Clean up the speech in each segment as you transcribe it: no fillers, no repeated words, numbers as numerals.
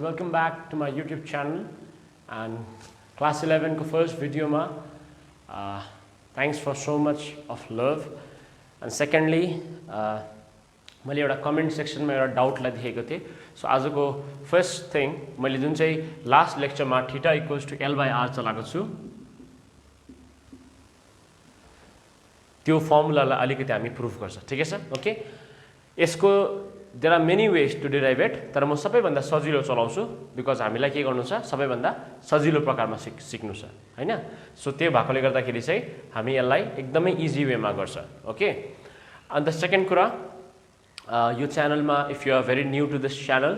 welcome back to my YouTube channel and class 11 को first video मा thanks for so much of love and secondly मैले एउटा comment section मा एउटा doubt लाई देखेको थिए so आजको first thing मैले जुन चाहिँ last lecture मा theta equals to L by R चलाएको छु त्यो formula लाई अलिकति हामी proof गर्छ ठीक छ ओके यसको there are many ways to derive it तर म सबैभन्दा सजिलो चलाउँछु because हामीलाई के गर्नु छ सबैभन्दा सजिलो प्रकारमा सिक्नु छ हैन सो त्यो भएकोले गर्दाखेरि चाहिँ हामी यसलाई एकदमै इजी वे मा गर्छ ओके and the second कुरा यो च्यानलमा if you are very new to this channel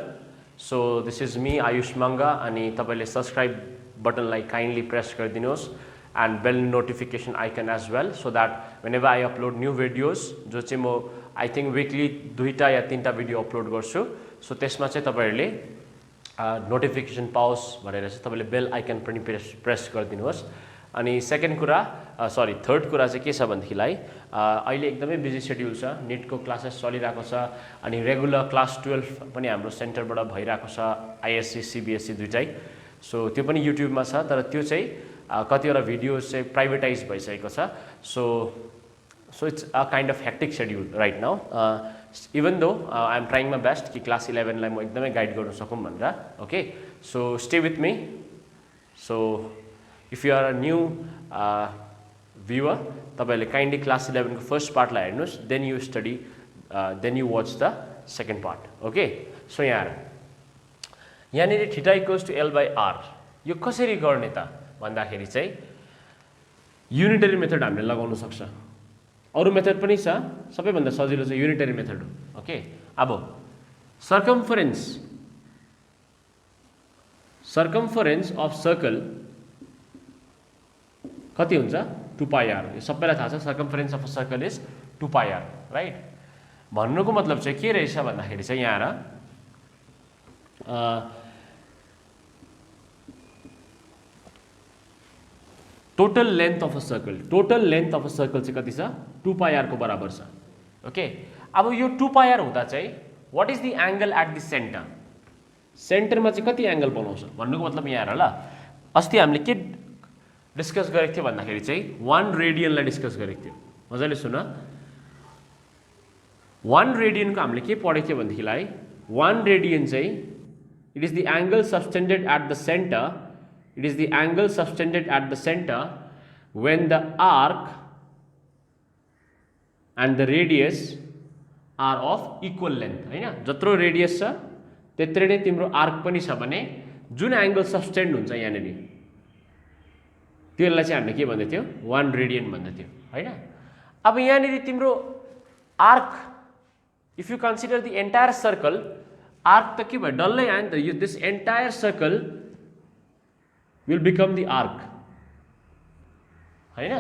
so this is me Ayush Manga अनि तपाईले सब्स्क्राइब बटनलाई काइन्डली प्रेस गरिदिनुहोस् and bell notification icon as well so that whenever I upload new videos जो चाहिँ म I think weekly दुईटा या तीनटा video upload गर्छु so त्यसमा चाहिँ तपाईहरुले नोटिफिकेसन पाओस् भनेर चाहिँ तपाईले बेल आइकन पनि प्रेस गरिदिनुहोस् अनि सेकेन्ड कुरा सरी थर्ड कुरा चाहिँ के छ भन्देखिलाई अहिले एकदमै बिजी शेड्युल छ नीटको क्लासेस चलिरहेको छ अनि रेगुलर क्लास 12 पनि हाम्रो सेन्टरबाट भइरहेको छ आईएससी सीबीएसई दुईटै सो त्यो पनि युट्युबमा छ तर त्यो चाहिँ कतिवटा भिडियोज चाहिँ प्राइभेटाइज भइसकेको छ so it's a kind of hectic schedule right now even though I am trying my best कि class 11 लाई म एकदमै गाइड गर्न सकौं भनेर okay so stay with me so if you are a new viewer तपाईले kindly class 11 को first part लाई हेर्नुस् then you study then you watch the second part okay so यहाँनिर theta equals to L by R यो कसरी गर्ने त भन्दाखेरि चाहिँ युनिटरी मेथड हामीले लगाउन सक्छ अरु मेथड पनि छ सबैभन्दा सजिलो चाहिँ युनिटरी मेथड हो ओके अब सर्कमफरेन्स अफ सर्कल कति हुन्छ 2 पाई r यो सबैलाई थाहा छ circumference of a circle is 2 pie r right भन्नुको मतलब चाहिँ के रहेछ भन्दाखेरि चाहिँ यहाँ total length of a circle चाहिँ कति छ 2 पाई r को बराबर छ ओके अब यो 2 पाई r हुँदा चाहिँ what is the angle at the सेन्टरमा चाहिँ कति एंगल बनाउँछ भन्नुको मतलब यहाँ हेर ल अस्ति हामीले के डिस्कस गरेको थियो भन्दाखेरि चाहिँ 1 रेडियनलाई डिस्कस गरेको थियो मजाले सुन 1 रेडियनको हामीले के पढेको थियो भन्देखिलाई 1 रेडियन चाहिँ it is the angle subtended at the centre It is the angle subtended at the center when the arc and the radius are of equal length. हैन जत्रो रेडियस छ त्यत्रै नै तिम्रो आर्क पनि छ भने जुन एंगल सबटेन्ड हुन्छ यहाँनेरि त्यसलाई चाहिँ हामीले के भन्दै थियो 1 रेडियन भन्दै थियो हैन अब यहाँनेरि तिम्रो arc if you consider the entire circle arc त के भयो डल्लै आयो नि त यो this entire circle will become the arc हैन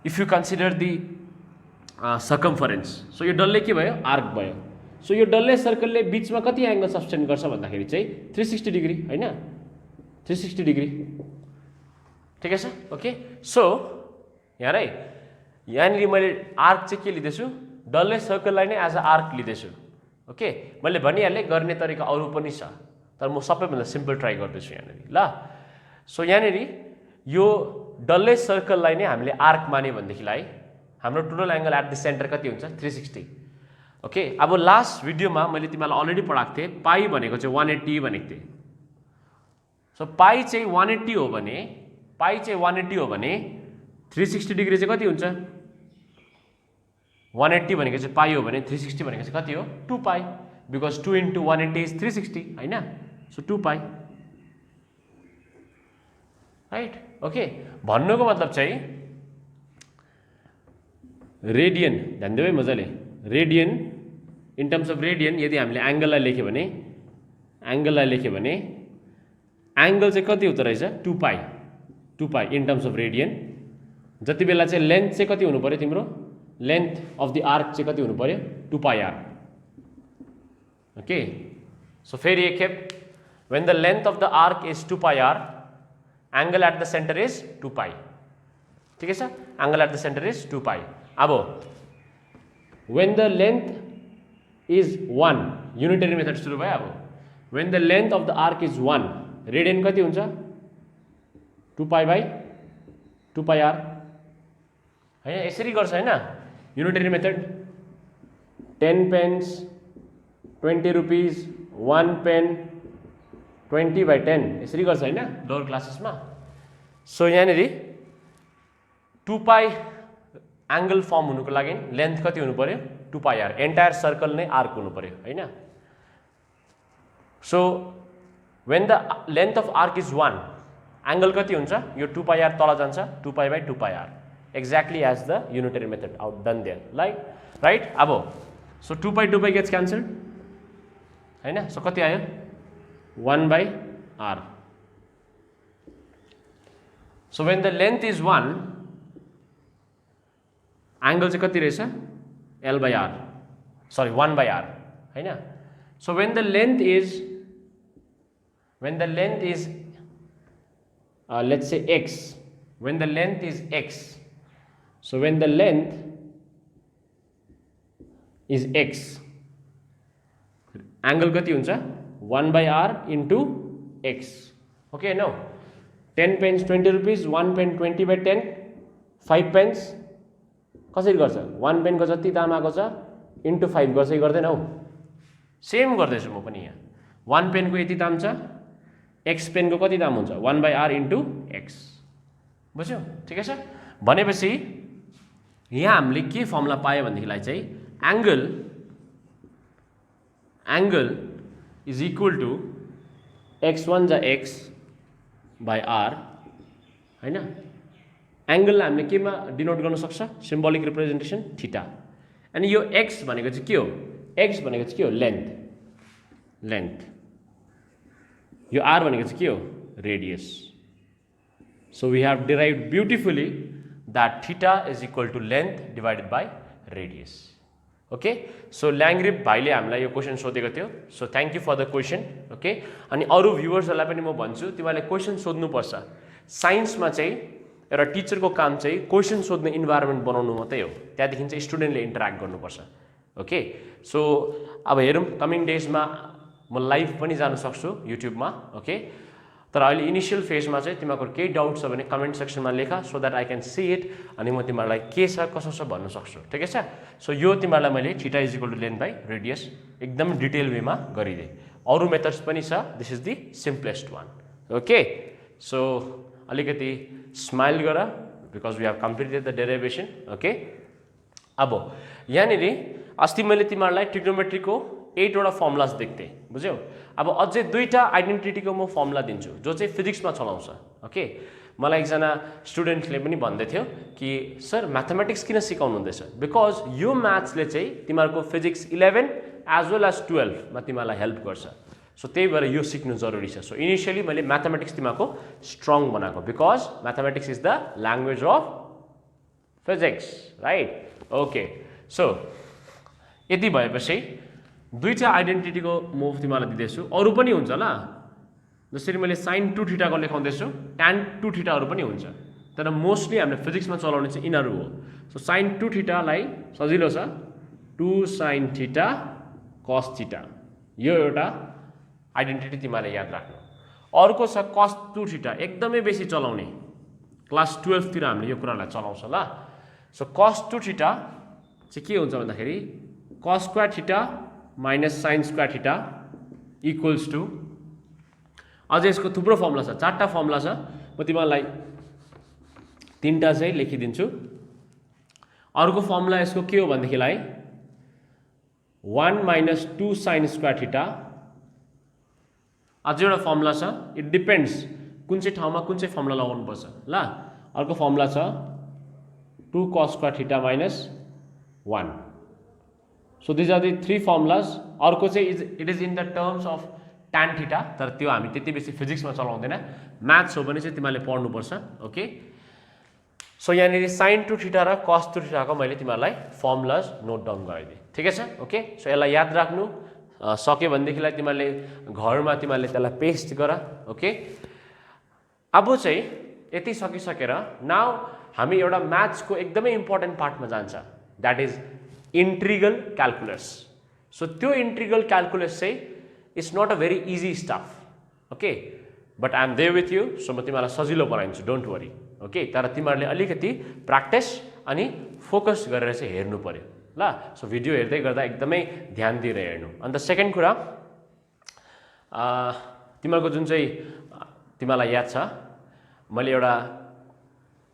if you consider the circumference so यो डल्लै के भयो आर्क भयो सो यो डल्लै सर्कलले बीचमा कति एंगल सब्टेन्ड गर्छ भन्दाखेरि चाहिँ 360 डिग्री हैन 360 डिग्री ठीक छ ओके सो यहाँ है यहाँनिर मैले आर्क चाहिँ के लिदैछु डल्लै सर्कललाई नै एज अ आर्क लिदैछु ओके मैले भनिहाले गर्ने तरिका अरु पनि छ तर म सबैभन्दा सिम्पल ट्राई गर्दैछु यहाँनिर ल सो यहाँनिर यो डल्लै सर्कललाई नै हामीले आर्क माने भन्देखिलाई हाम्रो total angle at the centre कति हुन्छ 360 ओके अब लास्ट भिडियोमा मैले तिमीलाई अलरेडी पढाएको थिए पाई भनेको चाहिँ 180 भनेको थिए सो पाई चाहिँ 180 हो भने 360 डिग्री चाहिँ कति हुन्छ 180 भनेको चाहिँ पाई हो भने 360 भनेको चाहिँ कति हो 2 पाई because 2 into 180 is 360 हैन so 2 पाई राइट ओके भन्नुको मतलब चाहिँ रेडियन ध्यान देऊ है मजाले radian in terms of radian यदि हामीले एंगललाई लेख्यो भने एंगल चाहिँ कति हुँदो रहेछ 2 पाई इन टर्म्स अफ रेडियन जति बेला चाहिँ लेन्थ चाहिँ कति हुनु पर्यो तिम्रो लेन्थ अफ द आर्क चाहिँ कति हुनु पर्यो 2 पाई r ओके सो फेरि एक खेप when the length of the arc is 2 pi r angle at the center is 2 pi ठीक है sir angle at the center is 2 pi अब when the length is 1 unitary method सुरु भयो अब when the length of the arc is 1, radian कति हुन्छ 2 pi by 2 pi are हैन यसरी गर्छ हैन unitary method 10 pens 20 rupees 1 pen 20 by 10 यसरी गर्छ हैन लोअर क्लासेसमा सो यहाँनेरि 2 पाई एंगल फर्म हुनुको लागि लेन्थ कति हुनु पर्यो 2 पाई आर एन्टायर सर्कल नै आर्क हुनु पर्यो हैन so when the length of arc is 1 angle कति हुन्छ यो 2 पाई आर तल जान्छ 2 pi by 2 pi R exactly as the unitary method out done there like right अब so 2 pi gets cancelled हैन सो कति आयो 1 by r so when the length is 1 angle चाहिँ कति रहेछ l by r sorry 1 by r हैन so when the length is let's say x when the length is x so when the length is x angle कति हुन्छ 1 by r into x okay no 10 pence 20 rupees 1 pen 20 by 10 5 pence कसरी गर्छ 1 pain को जति दाम आको छ into 5 गर्छ कि गर्दैन हौ सेम गर्दैछु म पनि यहाँ 1 पेन को यति दाम छ x पेन को कति दाम हुन्छ 1 by r into x बुझ्यौ ठिकै छ भनेपछि यहाँ हामीले के फर्मुला पायो भन्देखिलाई चाहिँ angle is equal to x1 जा x by r हैन एंगल हामीले केमा डिनोट गर्न सक्छ सिम्बोलिक रिप्रेजेन्टेसन थीटा अनि यो x भनेको चाहिँ के हो x भनेको चाहिँ के हो लेन्थ यो r भनेको चाहिँ के हो radius so we have derived beautifully that theta is equal to length divided by radius okay so ल्याङ्ग्रिप भाइले हामीलाई यो क्वेशन सोधेको थियो so thank you for the question okay अनि अरु भ्युअर्सहरुलाई पनि म भन्छु तिमीले क्वेशन सोध्नु पर्छ साइन्समा चाहिँ एउटा टिचरको काम चाहिँ क्वेशन सोध्ने इन्भाइरोमेन्ट बनाउनु मात्रै हो त्यहाँदेखि चाहिँ स्टुडेन्टले इन्टर्याक्ट गर्नुपर्छ ओके सो अब हेरौँ कमिङ डेजमा म लाइभ पनि जान सक्छु युट्युबमा ओके तर अहिले इनिशियल फेजमा चाहिँ तिमीहरूको केही डाउट छ भने कमेन्ट सेक्सनमा लेख so that I can see it अनि म तिमीहरूलाई के छ कसो छ भन्न सक्छु ठिकै छ सो यो तिमीहरूलाई मैले theta is equal to length by radius एकदम डिटेल वेमा गरिदिए अरु मेथड्स पनि छ this is the simplest one okay so अलिकति स्माइल गर because we have completed the derivation okay अब यहाँनिर अस्ति मैले तिमीहरूलाई ट्रिग्नोमेट्रीको 8 वटा फर्मुलाज देख्थे बुझ्यौ अब अझै दुईटा आइडेन्टिटीको म फर्मुला दिन्छु जो चाहिँ फिजिक्समा चलाउँछ ओके मलाई एकजना स्टुडेन्टले पनि भन्दै थियो कि सर म्याथमेटिक्स किन सिकाउनु हुँदैछ बिकज यो म्याथ्सले चाहिँ तिमीहरूको फिजिक्स 11 एज वेल एज 12 मा तिमीलाई हेल्प गर्छ सो त्यही भएर यो सिक्नु जरुरी छ सो इनिशियली मैले म्याथमेटिक्स तिमीहरूको स्ट्रङ बनाएको because mathematics is the language of physics right okay so यति भएपछि दुईटा आइडेन्टिटीको म तिमीलाई दिँदैछु अरु पनि हुन्छ ल जसरी मैले sin 2 थीटा को लेखाउँदैछु tan 2 थीटाहरु पनि हुन्छ तर मोस्टली हामीले फिजिक्समा चलाउने चाहिँ यिनीहरु हो सो sin 2 थीटा लाई सजिलो छ 2 sin थीटा cos थीटा यो एउटा आइडेन्टिटी तिमीले याद राख्नु अर्को छ cos 2 थीटा एकदमै बेसी चलाउने क्लास 12 तिर हामीले यो कुरालाई चलाउँछ ल सो cos 2 थीटा चाहिँ के हुन्छ भन्दाखेरि cos square theta minus sin square theta equals to अझै यसको थुप्रो फर्मुला छ चारटा फर्मुला छ म तिमीलाई तीनटा चाहिँ लेखिदिन्छु अर्को फर्मुला यसको के हो भन्देखिलाई 1 minus 2 sin square theta अझै एउटा फर्मुला छ इट डिपेन्ड्स कुन चाहिँ ठाउँमा कुन चाहिँ फर्मुला लगाउनु पर्छ ल अर्को फर्मुला छ 2 cos square theta minus 1 so these are the three formulas अर्को चाहिँ it is in the terms of tan theta तर त्यो हामी त्यति बेसी फिजिक्समा चलाउँदैन म्याथ्स हो भने चाहिँ तिमीले पढ्नु पर्छ ओके सो यहाँनिर sin 2 थीटा र cos 2 थीटा को मैले तिमीलाई फर्मुलाज नोट डाउन गरिदिए ठिकै छ ओके सो यसलाई याद राख्नु सके भनेदेखिलाई तिमीले घरमा तिमीले त्यसलाई पेस्ट गर ओके अब चाहिँ यति सकिसकेर नाउ हामी एउटा म्याथ्सको एकदमै इम्पोर्टेन्ट पार्टमा जान्छ that is integral calculus so त्यो इंटीग्रल क्याल्कुलस चाहिँ it's not a very easy stuff, okay, but I am there with you, so म तिमीलाई सजिलो बनाइदिन्छु, डोन्ट वरी, ओके। तर तिमीहरूले अलिकति प्र्याक्टिस अनि फोकस गरेर चाहिँ हेर्नु पर्यो ल। सो भिडियो हेर्दै गर्दा एकदमै ध्यान दिएर हेर्नु। अन्त सेकेन्ड कुरा, तिमीहरूको जुन चाहिँ तिमीलाई याद छ मैले एउटा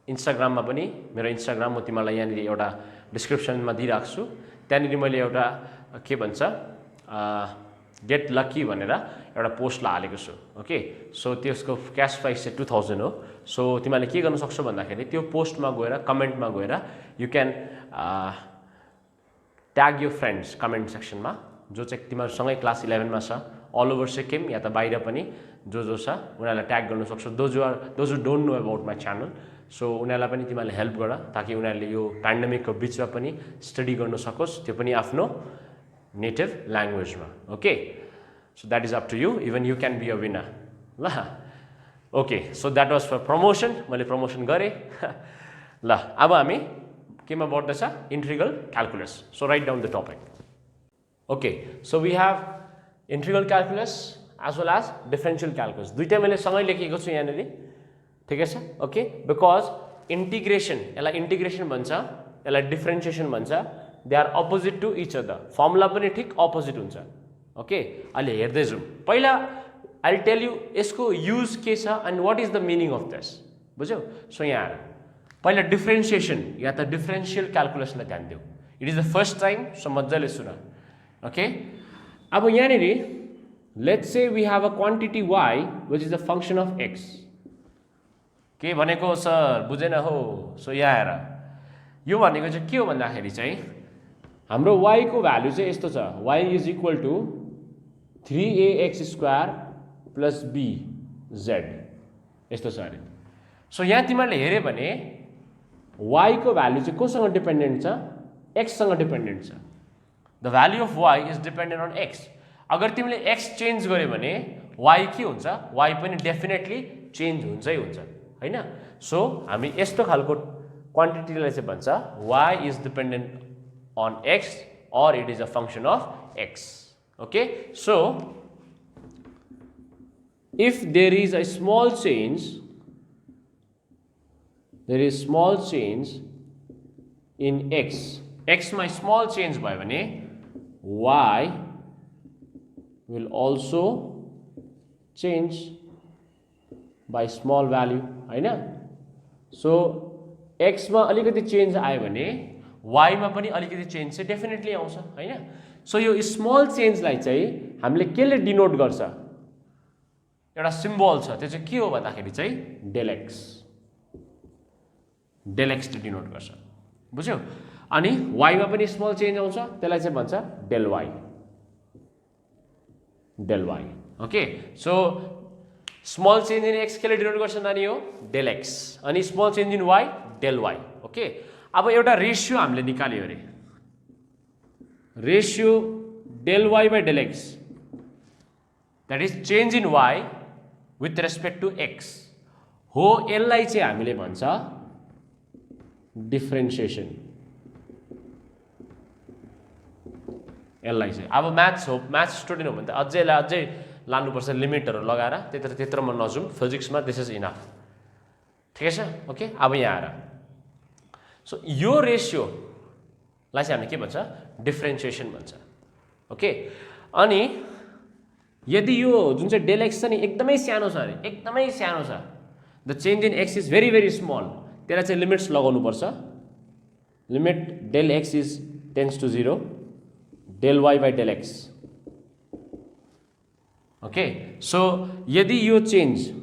इन्स्टाग्राममा पनि, मेरो इन्स्टाग्राम म तिमीलाई यहाँनिर एउटा डिस्क्रिप्सनमा दिइराख्छु, त्यहाँनिर मैले एउटा के भन्छ गेट लकी भनेर एउटा पोस्टलाई हालेको छु, ओके। सो त्यसको क्यास प्राइस चाहिँ 2000 हो। सो तिमीले के गर्न सक्छौ भन्दाखेरि त्यो पोस्टमा गएर कमेन्टमा गएर यु क्यान ट्याग यो फ्रेन्ड्स कमेन्ट सेक्सनमा, जो चाहिँ तिमीहरूसँगै क्लास 11 मा छ, अल ओभर सिक्किम या त बाहिर पनि जो छ उनीहरूलाई ट्याग गर्न सक्छौ। Those who don't know about my channel, so उनीहरूलाई पनि तिमीले हेल्प गर ताकि उनीहरूले यो पेन्डेमिकको बिचमा पनि स्टडी गर्न सकोस्, त्यो पनि आफ्नो नेटिभ ल्याङ्ग्वेजमा, okay. So that is up to you, even you can be a winner ल, okay. So that was for promotion, मैले प्रमोसन गरेँ ल। अब हामी केमा बढ्दैछ, integral calculus. So write down the topic, okay. So we have integral calculus as well as differential calculus, दुईटै मैले सँगै लेखेको छु यहाँनिर, ठिकै छ, ओके। बिकज इन्टिग्रेसन, यसलाई इन्टिग्रेसन भन्छ, यसलाई डिफरेन्सिएसन भन्छ, they are opposite to each other, formula पनि ठिक अपोजिट हुन्छ, ओके। अहिले हेर्दै जाउँ। पहिला आई विल टेल यु यसको युज के छ and what is the meaning of this, बुझ्यौ। सो यहाँ आएर पहिला डिफरेन्सिएसन या त डिफरेन्सियल क्यालकुलसलाई ध्यान दिऊ, it is the first time, so मजाले सुन, ओके। अब यहाँनिर let's say we have a quantity y which is the function of x, के भनेको सर बुझेन हो। सो यहाँ आएर यो भनेको चाहिँ के हो भन्दाखेरि चाहिँ हाम्रो y को भ्यालु चाहिँ यस्तो छ, y is equal to 3ax² plus bz, यस्तो छ अरे। सो यहाँ तिमीहरूले हेऱ्यो भने y को भ्यालु चाहिँ कोसँग डिपेन्डेन्ट छ, x सँग डिपेन्डेन्ट छ। The value of y is dependent on x। अगर तिमीले x चेन्ज गर्यो भने y के हुन्छ, y पनि डेफिनेटली चेन्ज हुन्छै हुन्छ, हैन। सो हामी यस्तो खालको क्वान्टिटीलाई चाहिँ भन्छ y is dependent on x or it is a function of x, okay। So if there is a small change, there is small change in x मा small change भयो भने y will also change by small value, हैन। So x मा अलिकति change आयो भने y मा पनि अलिकति चेन्ज चाहिँ डेफिनेटली आउँछ, हैन। सो यो स्मल चेन्जलाई चाहिँ हामीले केले डिनोट गर्छ, एउटा सिम्बल छ, त्यो चाहिँ के हो भन्दाखेरि चाहिँ डेल एक्स ले डिनोट गर्छ, बुझ्यौ। अनि y मा पनि स्मल चेन्ज आउँछ, त्यसलाई चाहिँ भन्छ del Y, okay. So small change in X केले डिनोट गर्छ नानी हो, डेल एक्स, अनि small change in Y del Y, okay. अब एउटा रेसियो हामीले निकाल्यो अरे, ratio del Y by del X, that is change in Y with respect to X हो, यसलाई चाहिँ हामीले भन्छ डिफरेन्सिएसन, यसलाई चाहिँ। अब म्याथ्स हो, म्याथ्स स्टुडेन्ट हो भने त अझै लानुपर्छ लिमिटहरू लगाएर, त्यत्रोमा नजाउँ, फिजिक्समा दिस इज इनफ, ठिकै छ, ओके। अब यहाँ आएर सो यो रेसियोलाई चाहिँ हामीले के भन्छ, डिफरेन्सिएसन भन्छ, ओके। अनि यदि यो जुन चाहिँ डेल एक्स छ नि एकदमै सानो छ अरे, एकदमै सानो छ, the change in X is very very small, त्यसलाई चाहिँ लिमिट्स लगाउनु पर्छ, limit del X is tends to 0 del Y by del X, okay. So यदि यो चेन्ज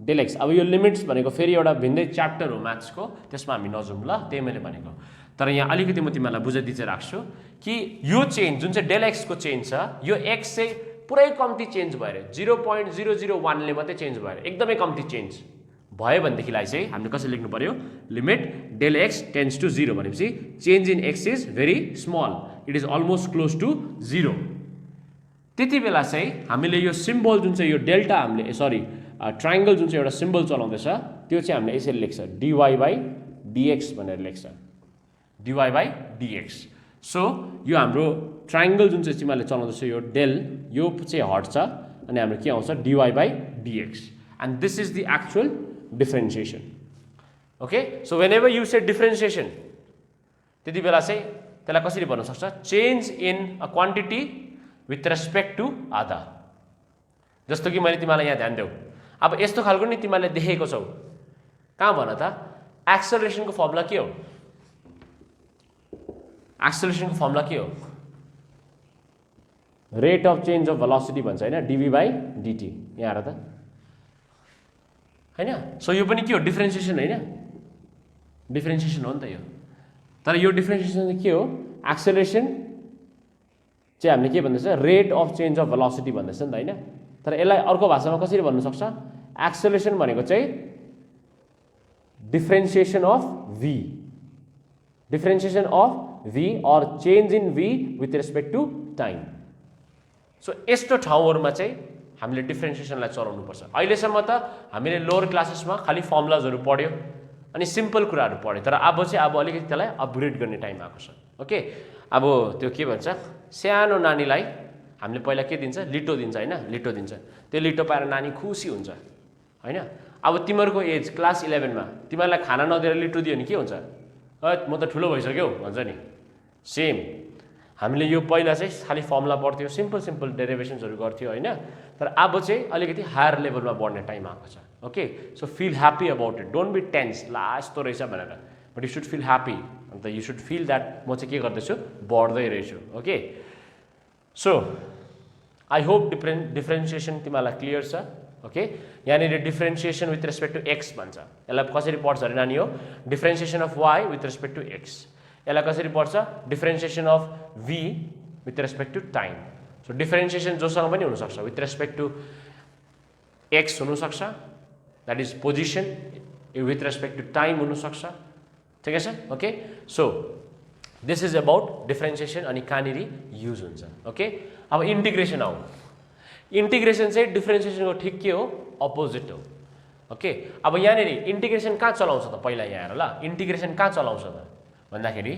डेल एक्स, अब यो लिमिट्स भनेको फेरि एउटा भिन्दै च्याप्टर हो म्याथ्सको, त्यसमा हामी नजाउँ ल, त्यही मैले भनेको। तर यहाँ अलिकति म तिमीलाई बुझाइदिइ चाहिँ राख्छु कि यो चेन्ज जुन चाहिँ डेल एक्सको चेन्ज छ, यो एक्स चाहिँ पुरै कम्ती चेन्ज भयो, 0.001 ले मात्रै चेन्ज भयो, एकदमै कम्ती चेन्ज भयो भनेदेखिलाई चाहिँ हामीले कसरी लेख्नु पर्यो, limit del X tends to 0 भनेपछि change in X is very small, it is almost close to 0। त्यति बेला चाहिँ हामीले यो सिम्बल जुन चाहिँ यो डेल्टा हामीले ट्रायंगल जुन चाहिँ एउटा सिम्बल चलाउँदैछ, त्यो चाहिँ हामीले यसरी लेख्छ dy बाई dx भनेर लेख्छ, dy बाई dx। सो यो हाम्रो ट्रायंगल जुन चाहिँ तिमीहरूले चलाउँदैछौ यो डेल यो चाहिँ हट्छ अनि हाम्रो के आउँछ dy/dx and this is the actual differentiation. Okay, so whenever you say differentiation त्यति बेला चाहिँ त्यसलाई कसरी भन्न सक्छ change in a quantity with respect to आधा. जस्तो कि मैले तिमीलाई यहाँ ध्यान देऊ अब यस्तो खालको नि तिमीले देखेको छौ कहाँ भन त एक्सेलरेसनको फर्मुला के हो एक्सेलरेसनको फर्मुला के हो rate of change of velocity भन्छ हैन dv/dt यहाँ हेर त हैन सो यो पनि के हो डिफरेन्सिएसन हैन डिफरेन्सिएसन हो नि त यो तर यो डिफरेन्सिएसन चाहिँ के हो एक्सेलरेसन चाहिँ हामीले के भन्दैछ rate of change of velocity भन्दैछ नि त हैन तर यसलाई अर्को भाषामा कसरी भन्न सक्छ एक्सेलरेसन भनेको चाहिँ differentiation of v differentiation of v or change in v with respect to time. So यस्तो ठाउँहरुमा चाहिँ हामीले डिफरेन्सिएसनलाई चलाउनु पर्छ. अहिलेसम्म त हामीले लोअर क्लासेसमा खाली फर्मुलाजहरु पढ्यो अनि सिम्पल कुराहरु पढ्यो तर अब चाहिँ अलिकति त्यसलाई अपग्रेड गर्ने टाइम आएको छ. ओके अब त्यो के भन्छ सानो नानीलाई हामीले पहिला के दिन्छ लिटो दिन्छ हैन लिटो दिन्छ त्यो लिटो पाएर नानी खुसी हुन्छ हैन. अब तिमीहरुको एज क्लास 11 मा तिमीहरुलाई खाना नदिएर लिटो दियो नि के हुन्छ म त ठुलो भइसक्यो भन्छ नि. सेम हामीले यो पहिला चाहिँ खाली फर्मुला पढ्थ्यो सिम्पल डेरिभेसन्सहरु गर्थ्यो हैन तर अब चाहिँ अलिकति हायर लेभलमा बढ्ने टाइम आएको छ. Okay so feel happy about it don't be tense ला यस्तो रहेछ भनेर but you should feel happy and you should feel that म चाहिँ के गर्दैछु बढ्दै रहेछु. Okay so I hope differentiation तिमीलाई क्लियर छ. ओके यहाँनिर differentiation with respect to x भन्छ यसलाई कसरी पढ्छ अरे नानी हो differentiation of y with respect to x यसलाई कसरी पढ्छ differentiation of v with respect to time. So differentiation जोसँग पनि हुनसक्छ विथ रेस्पेक्ट टु एक्स हुनसक्छ that is position with respect to time हुनसक्छ ठिकै छ. Okay so this is about differentiation अनि कहाँनिर युज हुन्छ. ओके अब इन्टिग्रेसन आऊ इन्टिग्रेसन चाहिँ डिफरेन्सिएसनको ठिक के हो अपोजिट हो. ओके अब यहाँनिर इन्टिग्रेसन कहाँ चलाउँछ त पहिला यहाँ हेर ल इन्टिग्रेसन कहाँ चलाउँछ त भन्दाखेरि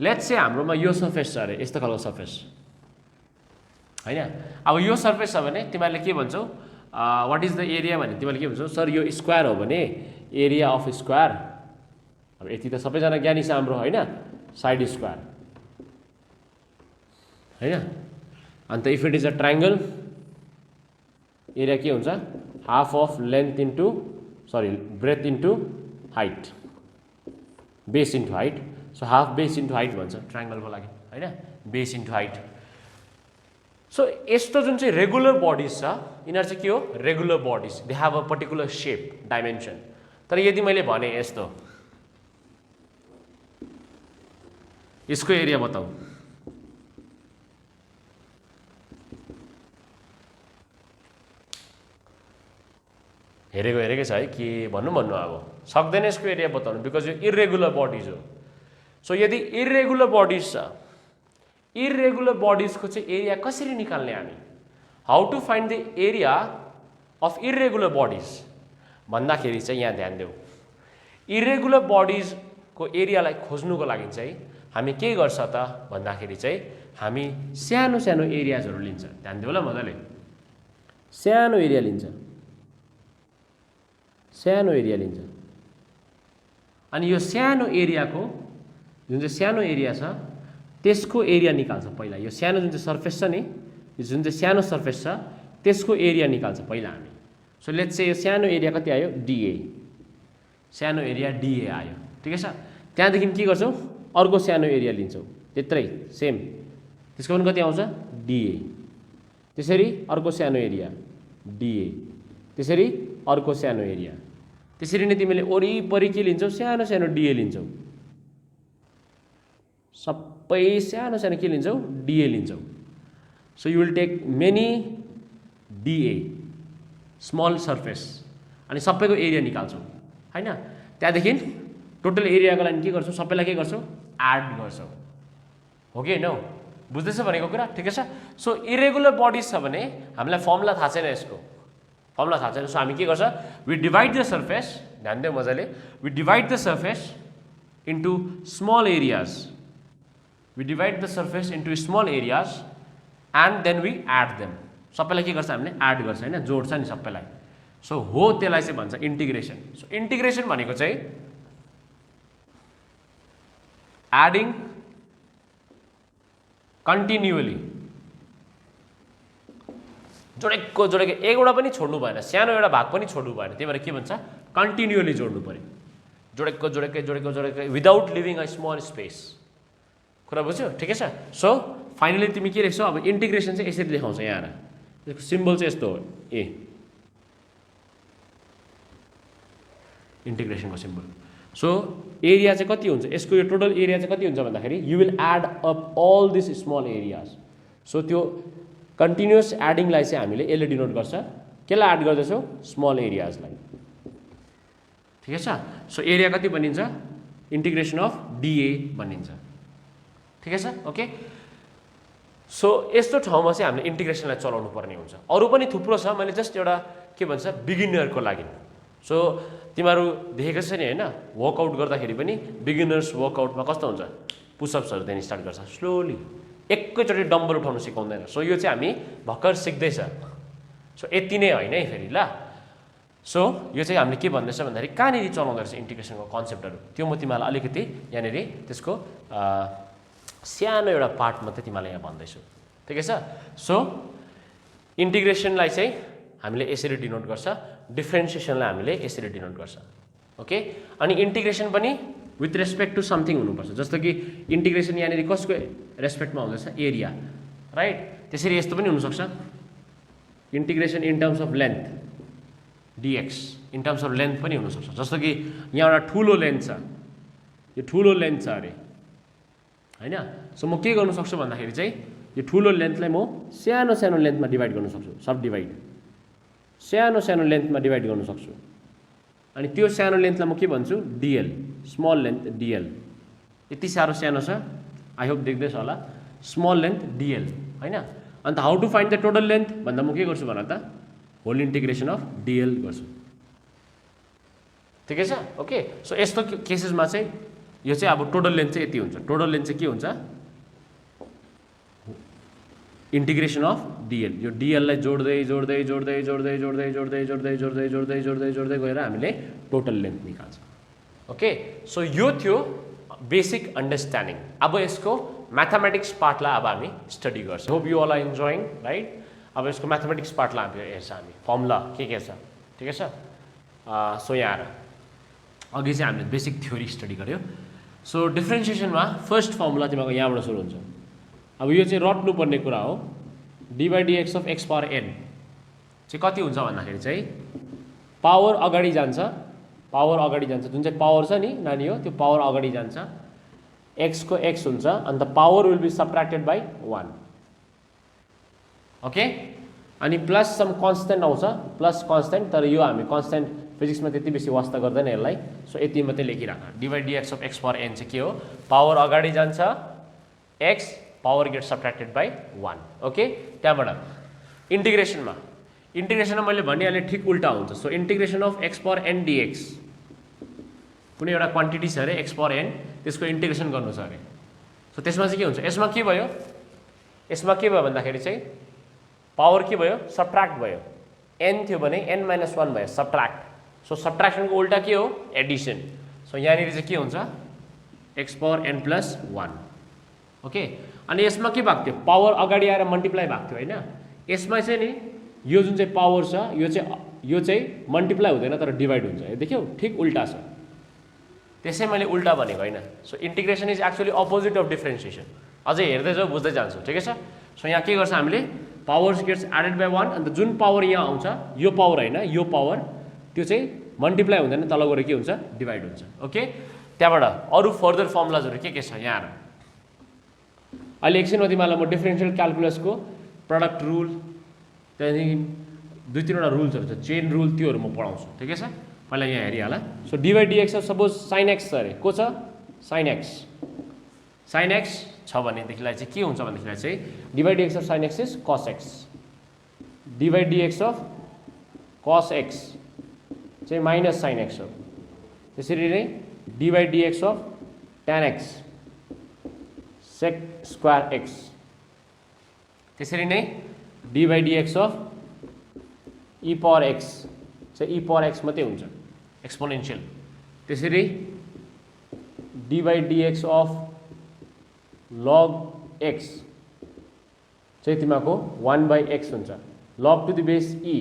लेट्स से हाम्रोमा यो सर्फेस छ अरे यस्तो खालको सर्फेस हैन. अब यो सर्फेस छ भने तिमीहरूले के भन्छौ व्हाट इज द एरिया भने तिमीहरूले के भन्छौ सर यो स्क्वायर हो भने एरिया अफ स्क्वायर अब यति त सबैजना ज्ञानी छ हाम्रो हैन साइड स्क्वायर हैन. अन्त if it is a triangle area के हुन्छ half of length into breadth into height base into height. So half base into height भन्छ ट्रायंगलको लागि हैन बेस इन्टु हाइट. सो यस्तो जुन चाहिँ रेगुलर बडिज छ यिनीहरू चाहिँ के हो regular bodies they have a particular shape dimension. तर यदि मैले भने यस्तो यसको एरिया बताऊ हेरेकै छ है के भन्नु अब सक्दैन यसको एरिया बताउनु बिकज यो इरेगुलर बडिज हो. सो यदि इरेगुलर बडिज छ इरेगुलर बडिजको चाहिँ एरिया कसरी निकाल्ने हामी how to find the area of irregular bodies भन्दाखेरि चाहिँ यहाँ ध्यान देऊ इरेगुलर बडिजको एरियालाई खोज्नुको लागि चाहिँ हामी के गर्छ त भन्दाखेरि चाहिँ हामी सानो सानो एरियाजहरु लिन्छ. ध्यान देऊ ल मजाले सानो एरिया लिन्छ अनि यो सानो एरियाको जुन चाहिँ सानो एरिया छ त्यसको एरिया निकाल्छ पहिला. यो सानो जुन चाहिँ सर्फेस छ नि यो जुन चाहिँ सानो सर्फेस छ त्यसको एरिया निकाल्छ पहिला हामी. सो लेट्स से यो सानो एरिया कति आयो dA सानो एरिया dA आयो ठिकै छ. त्यहाँदेखि के गर्छौ अर्को सानो एरिया लिन्छौ त्यत्रै सेम त्यसको पनि कति आउँछ dA त्यसरी अर्को सानो एरिया dA त्यसरी अर्को सानो एरिया त्यसरी नै तिमीले वरिपरि के लिन्छौ सानो सानो dA लिन्छौ सबै सानो सानो के लिन्छौ dA लिन्छौ. So you will take many dA small surface अनि सबैको एरिया निकाल्छौ हैन. त्यहाँदेखि टोटल एरियाको लागि के गर्छौ सबैलाई के गर्छौ एड गर्छौ हो कि हैन बुझ्दैछ भनेको कुरा ठिकै छ. सो इरेगुलर बडिज छ भने हामीलाई फर्मुला थाहा छैन यसको फर्मुला थाहा छैन. सो हामी के गर्छ वी डिवाइड द सर्फेस ध्यान देऊ मजाले we divide the surface into small areas we divide the surface into small areas and then we add them. सबैलाई के गर्छ हामीले एड गर्छ होइन, जोड्छ नि सबैलाई। सो हो त्यसलाई चाहिँ भन्छ इन्टिग्रेसन। सो इन्टिग्रेसन भनेको चाहिँ एडिङ कन्टिन्युअली, जोडेको एउटा पनि छोड्नु भएन, सानो एउटा भाग पनि छोड्नु भएन, त्यही भएर के भन्छ कन्टिन्युअली जोड्नु पर्यो, जोडेकै without leaving a small space. कुरा बुझ्यो? ठिकै छ। सो फाइनली तिमी के लेख्छौ अब इन्टिग्रेसन चाहिँ यसरी देखाउँछ यहाँ आएर, त्यसको सिम्बल चाहिँ यस्तो हो ए, इन्टिग्रेसनको सिम्बल। सो एरिया चाहिँ कति हुन्छ यसको, यो टोटल एरिया चाहिँ कति हुन्छ भन्दाखेरि you will add up all this small areas. So त्यो कन्टिन्युअस एडिङलाई चाहिँ हामीले यसले डिनोट गर्छ, केलाई एड गर्दैछौ स्मल एरियाजलाई। ठिकै छ। सो एरिया कति बनिन्छ इन्टिग्रेसन अफ डिए बनिन्छ। ठिकै छ। ओके। सो यस्तो ठाउँमा चाहिँ हामीले इन्टिग्रेसनलाई चलाउनु पर्ने हुन्छ। अरू पनि थुप्रो छ, मैले जस्ट एउटा के भन्छ बिगिनरको लागि। सो तिमीहरू देखेको छ नि होइन, वर्कआउट गर्दाखेरि पनि बिगिनर्स वर्कआउटमा कस्तो हुन्छ, पुसअप्सहरू दिन स्टार्ट गर्छ स्लोली, एकैचोटि डम्बल उठाउनु सिकाउँदैन। सो यो चाहिँ हामी भर्खर सिक्दैछ। सो यति नै होइन है फेरि ल। सो यो चाहिँ हामीले के भन्दैछ भन्दाखेरि कहाँनिर चलाउँदो रहेछ इन्टिग्रेसनको कन्सेप्टहरू, त्यो म तिमीलाई अलिकति यहाँनिर त्यसको सानो एउटा पार्ट मात्रै तिमीलाई यहाँ भन्दैछु। ठिकै छ। सो इन्टिग्रेसनलाई चाहिँ हामीले यसरी डिनोट गर्छ, डिफ्रेन्सिएसनलाई हामीले यसरी डिनोट गर्छ। ओके। अनि इन्टिग्रेसन पनि विथ रेस्पेक्ट टु समथिङ हुनुपर्छ, जस्तो कि इन्टिग्रेसन यहाँनिर कसको रेस्पेक्टमा हुँदैछ एरिया, राइट। त्यसरी यस्तो पनि हुनसक्छ integration in terms of length dx, in terms of length पनि हुनसक्छ। जस्तो कि यहाँ एउटा ठुलो लेन्थ छ, यो ठुलो लेन्थ छ अरे होइन। सो म के गर्नु सक्छु भन्दाखेरि चाहिँ यो ठुलो लेन्थलाई म सानो सानो लेन्थमा डिभाइड गर्नु सक्छु, सब डिभाइड, सानो सानो लेन्थमा डिभाइड गर्नु सक्छु। अनि त्यो सानो लेन्थलाई म के भन्छु डिएल, स्मल लेन्थ डिएल। यति साह्रो सानो छ, आई होप देख्दैछ होला, स्मल लेन्थ डिएल होइन। अन्त how to find the total length भन्दा म के गर्छु भन त होल इन्टिग्रेसन अफ डिएल गर्छु। ठिकै छ। ओके। सो यस्तो केसेसमा चाहिँ यो चाहिँ अब टोटल लेन्थ चाहिँ यति हुन्छ। टोटल लेन्थ चाहिँ के हुन्छ इन्टिग्रेसन अफ डिएल। यो डिएललाई जोड्दै जोड्दै जोड्दै जोड्दै जोड्दै जोड्दै जोड्दै जोड्दै जोड्दै जोड्दै जोड्दै गएर हामीले टोटल लेन्थ निकाल्छ। ओके। सो यो थियो बेसिक अन्डरस्ट्यान्डिङ। अब यसको म्याथमेटिक्स पार्टलाई अब हामी स्टडी गर्छौँ। Hope you all are enjoying, right. अब यसको म्याथमेटिक्स पार्टलाई हामी हेर्छ, हामी फर्मुला के छ। ठिकै छ। सो यहाँ आएर अघि चाहिँ हामीले बेसिक थ्योरी स्टडी गऱ्यो। सो डिफ्रेन्सिएसनमा फर्स्ट फर्मुला तिमीहरूको यहाँबाट सुरु हुन्छ। अब यो चाहिँ रट्नुपर्ने कुरा हो, D by dx of x power an चाहिँ कति हुन्छ भन्दाखेरि चाहिँ पावर अगाडि जान्छ, पावर अगाडि जान्छ, जुन चाहिँ पावर छ नि नानी हो त्यो पावर अगाडि जान्छ, एक्सको एक्स हुन्छ, and power will be subtracted by 1। Okay. अनि प्लस सम कन्सटेन्ट आउँछ, प्लस कन्सटेन्ट, तर यो हामी कन्सटेन्ट फिजिक्समा त्यति बेसी वास्ता गर्दैन यसलाई। सो यति मात्रै लेखिराख, d by dx of x power an चाहिँ के हो, पावर अगाडि जान्छ, x power get subtracted by 1। Okay. त्यहाँबाट इन्टिग्रेसनमा मैले भनिहालेँ ठिक उल्टा हुन्छ। So integration of x power n dx, कुनै एउटा क्वान्टिटी छ अरे एक्स पावर एन, त्यसको इन्टिग्रेसन गर्नु छ अरे। सो त्यसमा चाहिँ के हुन्छ, यसमा के भयो, यसमा के भयो भन्दाखेरि चाहिँ पावर के भयो सब्ट्र्याक्ट भयो, एन थियो भने एन माइनस 1 भयो सब्ट्र्याक्ट। सो सब्ट्र्याक्सनको उल्टा के हो एडिसन। सो यहाँनिर चाहिँ के हुन्छ X power N plus 1। Okay. अनि यसमा के भएको थियो, पावर अगाडि आएर मल्टिप्लाई भएको थियो होइन। यसमा चाहिँ नि यो जुन चाहिँ पावर छ यो चाहिँ मल्टिप्लाई हुँदैन तर डिभाइड हुन्छ, देख्यौ ठिक उल्टा छ, त्यसै मैले उल्टा भनेको होइन। So integration is actually opposite of differentiation. अझै हेर्दै जाऊ बुझ्दै जान्छौ। ठिकै छ। सो यहाँ के गर्छ हामीले पावर्स गेट्स एडेड बाई 1, अन्त जुन पावर यहाँ आउँछ यो पावर होइन, यो पावर त्यो चाहिँ मल्टिप्लाई हुँदैन, तल गएर के हुन्छ डिभाइड हुन्छ। ओके। त्यहाँबाट अरू फर्दर फर्मुलाजहरू के छ यहाँ अहिले एकछिनमा तिमीलाई म डिफ्रेन्सियल क्यालकुलसको प्रडक्ट रुल, त्यहाँदेखि 2-3वटा रुल्सहरू छ, चेन रुल, त्योहरू म पढाउँछु। ठिकै छ। पहिला यहाँ हेरिहाल। So d by dx suppose sine x छ अरे, को छ साइन एक्स छ भनेदेखिलाई चाहिँ के हुन्छ भन्देखिलाई चाहिँ D by dx of sine x is कस x, D by dx of cos x चाहिँ माइनस साइन एक्स हो। त्यसरी नै D by dx of tan x shake square x. त्यसरी नै D by dx of E power x चाहिँ ई power x मात्रै हुन्छ एक्सपोनेन्सियल। त्यसरी D by dx of log x चाहिँ तिमीहरूको 1 बाई एक्स हुन्छ लग टु द बेस ई।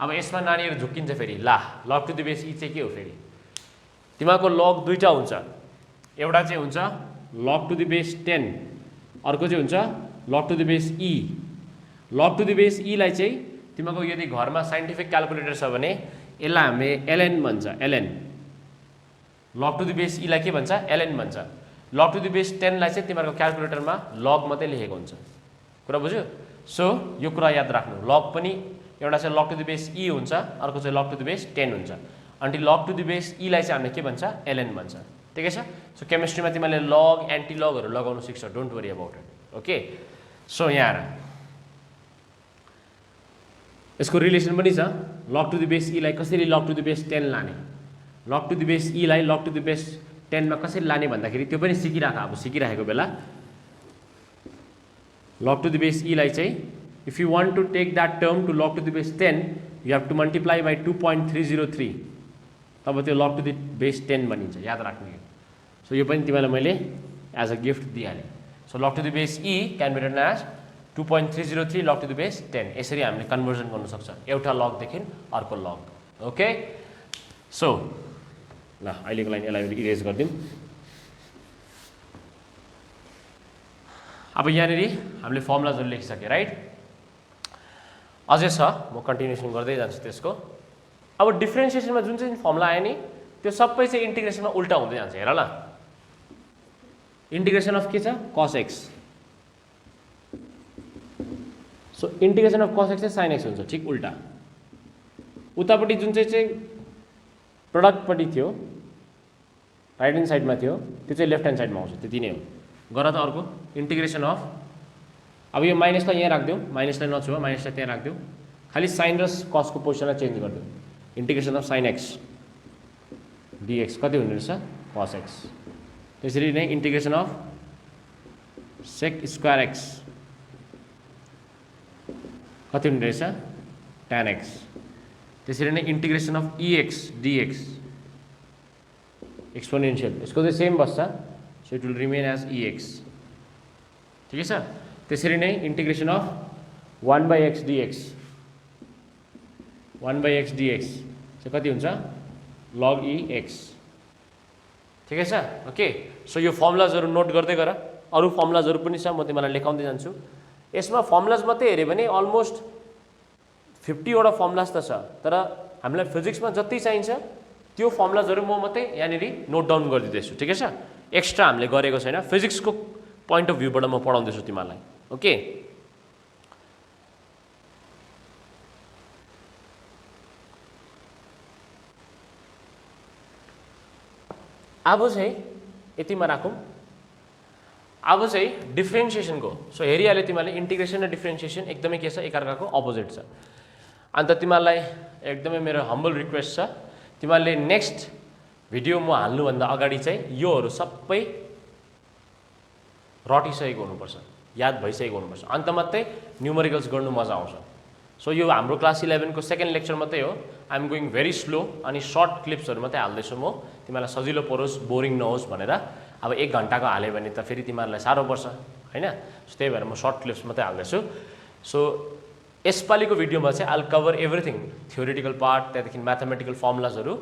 अब यसमा नानीहरू झुक्किन्छ फेरि, ला लग टु द बेस ई चाहिँ के हो फेरि, तिमीहरूको लग दुईटा हुन्छ, एउटा चाहिँ हुन्छ लग टु द बेस 10, अर्को चाहिँ हुन्छ log to the base e. Log to the base ईलाई चाहिँ तिमीहरूको यदि घरमा साइन्टिफिक क्यालकुलेटर छ भने यसलाई हामीले एलएन भन्छ, ln. Log to the base ईलाई के भन्छ, एलएन भन्छ। लग टु द बेस 10 लाई चाहिँ तिमीहरूको क्यालकुलेटरमा लग मात्रै लेखेको हुन्छ। कुरा बुझ्यो? सो यो कुरा याद राख्नु, लग पनि एउटा चाहिँ लग टु द बेस ई हुन्छ, अर्को चाहिँ लग टु द बेस 10 हुन्छ। अनि लग टु द बेस ईलाई चाहिँ हामीले के भन्छ, एलएन भन्छ। ठिकै छ? सो केमिस्ट्रीमा तिमीले लग एन्टी लगहरू लगाउन सिक्छौ, don't worry about it. Okay, so यहाँ यसको रिलेसन पनि छ, लग टु द बेस ईलाई कसरी लग टु द बेस 10 लाने, लग टु द बेस ईलाई लग टु द बेस 10 मा कसरी लाने भन्दाखेरि त्यो पनि सिकिराख। अब सिकिराखेको बेला लग टु द बेस ईलाई चाहिँ if you want to take that term to log to the base 10 you have to multiply by 2.303, तब त्यो लग टु द बेस 10 बनिन्छ, याद राख्नु। सो यो पनि तिमीलाई मैले एज अ गिफ्ट दिइहालेँ। So log to the base e can be written as 2.303 log to the base 10। यसरी हामीले कन्भर्जन गर्न सक्छ एउटा लगदेखि अर्को लग। ओके, सो ल अहिलेको लाइन यसलाई इरेज गरिदिउँ। अब यहाँनिर हामीले फर्मुलाजहरू लेखिसक्यो, राइट? अझै छ, म कन्टिन्युसन गर्दै जान्छु त्यसको। अब डिफ्रेन्सिएसनमा जुन चाहिँ फर्मुला आयो नि त्यो सबै चाहिँ इन्टिग्रेसनमा उल्टा हुँदै जान्छ। हेर ल, इन्टिग्रेसन अफ के छ, कस x. So integration of cos x चाहिँ साइन एक्स हुन्छ, ठिक उल्टा। उतापट्टि जुन चाहिँ प्रडक्टपट्टि थियो, राइट ह्यान्ड साइडमा थियो, त्यो चाहिँ लेफ्ट ह्यान्ड साइडमा आउँछ, त्यति नै हो। गर त अर्को इन्टिग्रेसन अफ, अब यो माइनसलाई यहाँ राखिदेऊ, माइनसलाई नछुवा, माइनसलाई त्यहाँ राखिदेऊ, खालि साइन र कसको पोजिसनलाई चेन्ज गरिदेऊ। Integration of sine X dx कति हुने रहेछ, कस एक्स। त्यसरी नै integration of sec square X कति हुने रहेछ, tan एक्स। त्यसरी नै integration of e x dx exponential, यसको चाहिँ सेम बस्छ, so it will remain as e x. ठिकै छ? त्यसरी नै integration of 1 by X dx, 1 by X dx चाहिँ कति हुन्छ, लग ई एक्स। ठिकै छ? ओके, सो यो फर्मुलाजहरू नोट गर्दै गर, अरू फर्मुलाजहरू पनि छ, म तिमीलाई लेखाउँदै जान्छु। यसमा फर्मुलाज मात्रै हेऱ्यो भने अलमोस्ट 50 वटा फर्मुलाज त छ, तर हामीलाई फिजिक्समा जति चाहिन्छ त्यो फर्मुलाजहरू म मात्रै यहाँनिर नोट डाउन गरिदिँदैछु। ठिकै छ? एक्स्ट्रा हामीले गरेको छैन, फिजिक्सको पोइन्ट अफ भ्यूबाट म पढाउँदैछु तिमीलाई। ओके, अब चाहिँ यतिमा राखौँ। अब चाहिँ डिफ्रेन्सिएसनको, सो हेरिहाल्यो तिमीहरूले इन्टिग्रेसन र डिफ्रेन्सिएसन एकदमै के छ, एकअर्काको अपोजिट छ। अन्त तिमीहरूलाई एकदमै मेरो हम्बल रिक्वेस्ट छ, तिमीहरूले नेक्स्ट भिडियो म हाल्नुभन्दा अगाडि चाहिँ योहरू सबै रटिसकेको हुनुपर्छ, याद भइसकेको हुनुपर्छ, अन्त मात्रै न्युमेरिकल्स गर्नु मजा आउँछ। सो यो हाम्रो क्लास 11 को सेकेन्ड लेक्चर मात्रै हो, I am going very slow अनि सर्ट क्लिप्सहरू मात्रै हाल्दैछु म, तिमीलाई सजिलो परोस्, बोरिङ नहोस् भनेर। अब 1 घन्टाको हाल्यो भने त फेरि तिमीहरूलाई साह्रो पर्छ हैन, सो त्यही भएर म सर्ट क्लिप्स मात्रै हाल्दैछु। सो यसपालिको भिडियोमा चाहिँ I'll cover everything, theoretical part, त्यहाँदेखि म्याथमेटिकल फर्मुलाजहरू।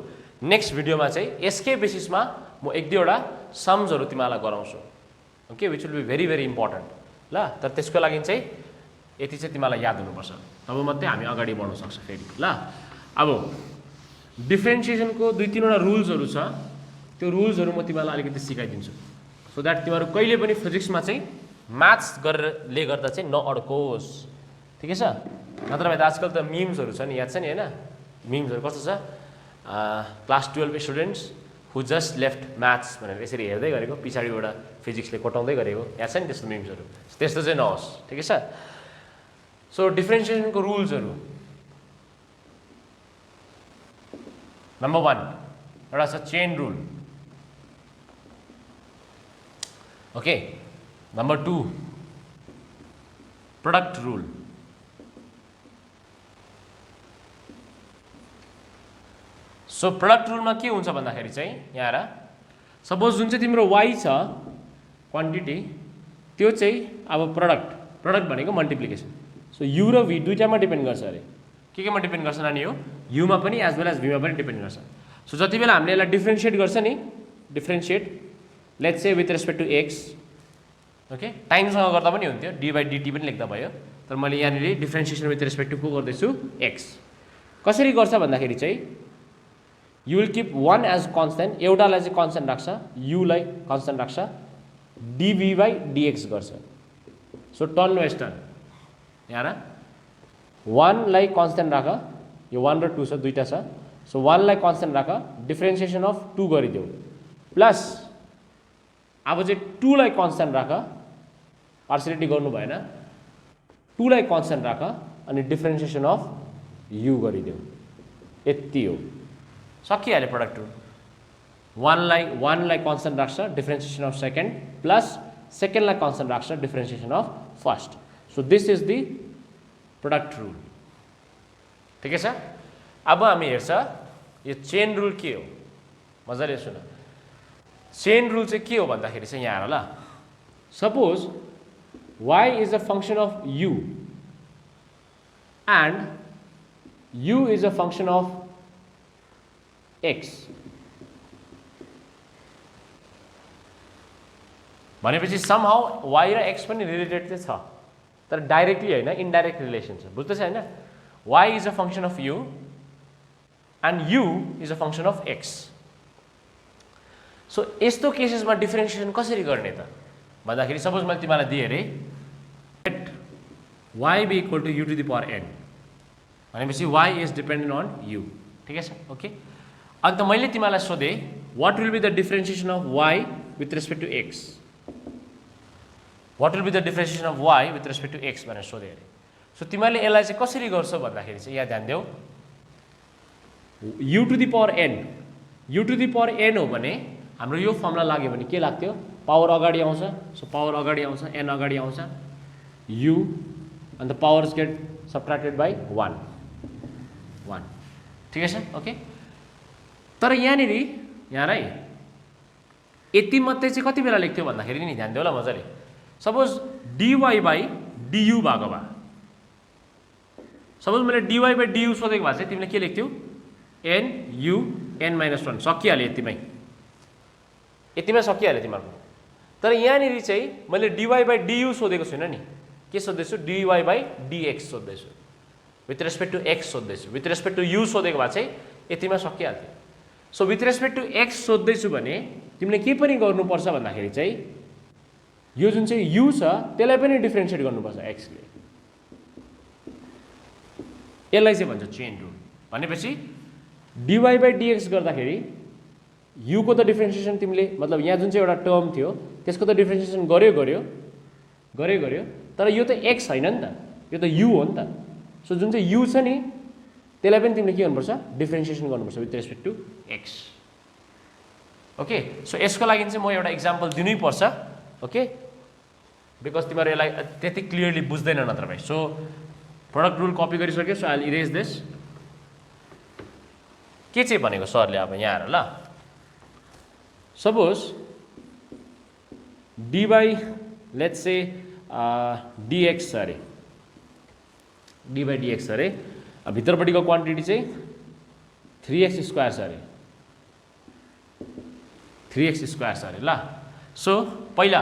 नेक्स्ट भिडियोमा चाहिँ यसकै बेसिसमा म 1-2 सम्सहरू तिमीहरूलाई गराउँछु, okay, which will be very very important ल। तर त्यसको लागि चाहिँ यति चाहिँ तिमीलाई याद हुनुपर्छ, तब मात्रै हामी अगाडि बढ्न सक्छ फेरि ल। अब डिफ्रेन्सिएसनको 2-3 वटा रुल्सहरू छ, त्यो रुल्सहरू म तिमीलाई अलिकति सिकाइदिन्छु, सो द्याट तिमीहरू कहिले पनि फिजिक्समा चाहिँ म्याथ्स गरेरले गर्दा चाहिँ नअड्कोस्। ठिकै छ? नत्र भए त आजकल त मिम्सहरू छ नि, याद छ नि हैन? मिम्सहरू कस्तो छ, क्लास 12 स्टुडेन्ट्स हु जस्ट लेफ्ट म्याथ्स भनेर यसरी हेर्दै गरेको, पछाडिबाट फिजिक्सले कोटाउँदै गरेको, याद छ नि त्यस्तो मिम्सहरू? त्यस्तो चाहिँ नहोस्। ठिकै छ? सो डिफ्रेन्सिएसनको रुल्सहरू, नम्बर 1 एउटा छ chain rule. Okay, number 2 product rule. So product रुलमा के हुन्छ भन्दाखेरि चाहिँ यहाँ र सपोज जुन चाहिँ तिम्रो y छ क्वान्टिटी त्यो चाहिँ अब प्रोडक्ट भनेको मल्टिप्लिकेसन। सो u र v दुईटामा डिपेन्ड गर्छ अरे। केमा डिपेन्ड गर्छ नानी हो? u मा पनि एज वेल एज v मा पनि डिपेन्ड गर्छ। सो जति बेला हामीले यसलाई डिफ्रेन्शिएट गर्छ नि, differentiate let's say with respect to x, okay, टाइमसँग गर्दा पनि हुन्थ्यो, d/dt पनि लेख्दा भयो, तर मैले यहाँनिर डिफ्रेन्सिएसन विथ रेस्पेक्ट टु को गर्दैछु x। कसरी गर्छ भन्दाखेरि चाहिँ you will keep one as constant, एउटालाई चाहिँ कन्स्टेन्ट राख्छ, u लाई कन्स्टेन्ट राख्छ, dv/dx गर्छ। सो टर्न वेस्टर्न यहाँ र 1 लाई कन्स्टेन्ट राख, यो 1 र 2 छ, दुईटा छ। सो 1 लाई कन्स्टेन्ट राख, डिफ्रेन्सिएसन अफ 2 गरिदेऊ, प्लस अब चाहिँ 2 लाई कन्स्टेन्ट राख, पार्सियलिटी गर्नु भएन, 2 लाई कन्स्टेन्ट राख अनि डिफ्रेन्सिएसन अफ u गरिदेऊ, यति हो, सकिहाल्यो प्रोडक्ट रुल। 1 लाई कन्स्टेन्ट राख्छ, डिफ्रेन्सिएसन अफ सेकेन्ड, प्लस सेकेन्डलाई कन्स्टेन्ट राख्छ, differentiation of first. So this is the product rule, ठिकै छ। अब हामी हेर्छ यो चेन रुल के हो, मजाले सुन। चेन रुल चाहिँ के हो भन्दाखेरि चाहिँ यहाँ ल, suppose y is a function of u and u is a function of x भनेपछि समहाउ y र x पनि रिलेटेड चाहिँ छ, तर डाइरेक्टली होइन, इन्डाइरेक्ट रिलेसन छ, बुझ्दैछ हैन? y is a function of u and u is a function of x। So यस्तो केसेसमा डिफ्रेन्सिएसन कसरी गर्ने त भन्दाखेरि सपोज मैले तिमीलाई दिएँ अरे let y be equal to u to the power n भनेपछि y is dependent on u, ठिकै छ, ओके। अन्त मैले तिमीलाई सोधेँ what will be the differentiation of y with respect to x, what will be the differentiation of y with respect to x भनेर सोधेँ अरे। सो तिमीले यसलाई चाहिँ कसरी गर्छौ भन्दाखेरि चाहिँ यहाँ ध्यान देऊ, u to the power n हो भने हाम्रो यो फर्मुला लाग्यो भने के लाग्थ्यो, पावर अगाडि आउँछ, सो पावर अगाडि आउँछ, n अगाडि आउँछ, u अन्त पावर्स गेट सबट्र्याक्टेड बाई 1, ठिकै छ, ओके। तर यहाँनिर यहाँ है यति मात्रै चाहिँ कति बेला लेख्थ्यो भन्दाखेरि नि ध्यान देऊ ल मजाले। सपोज dy/du भएको भए, सपोज मैले dy/du सोधेको भए चाहिँ तिमीले के लेख्थ्यौ, nu n-1 सकिहाल्यो, यतिमै सकिहाल्यो तिमीहरूको। तर यहाँनिर चाहिँ मैले dy/du सोधेको छुइनँ नि, के सोध्दैछु, dy/dx सोध्दैछु, विथ रेस्पेक्ट टु x सोध्दैछु, विथ रेस्पेक्ट टु u सोधेको भए चाहिँ यतिमा सकिहाल्थ्यो। So with respect to x सोध्दैछु भने तिमीले के पनि गर्नुपर्छ भन्दाखेरि चाहिँ यो जुन चाहिँ u छ त्यसलाई पनि डिफ्रेन्सिएट गर्नुपर्छ x ले, यसलाई चाहिँ भन्छ चेन रुल। भनेपछि dy/dx गर्दाखेरि u को त डिफ्रेन्सिएसन तिमीले, मतलब यहाँ जुन चाहिँ एउटा टर्म थियो त्यसको त डिफ्रेन्सिएसन गर्यो, तर यो त x हैन नि त, यो त u हो नि त। सो जुन चाहिँ u छ नि त्यसलाई पनि तिमीले के गर्नुपर्छ, डिफ्रेन्सिएसन गर्नुपर्छ with respect to x, okay. So यसको लागि चाहिँ म एउटा इक्जाम्पल दिनै पर्छ, ओके, बिकज तिमीहरू यसलाई त्यति क्लियरली बुझ्दैन नत्र भाइ। सो प्रोडक्ट रुल कपी गरिसक्यो, सो आई इरेज दिस। के चाहिँ भनेको सरले अब यहाँ हेर ल, सपोज लेट्स से dx अरे, dy/dx अरे, भित्रपट्टिको क्वान्टिटी चाहिँ 3x स्क्वायर छ अरे, 3x स्क्वायर छ अरे ल। सो पहिला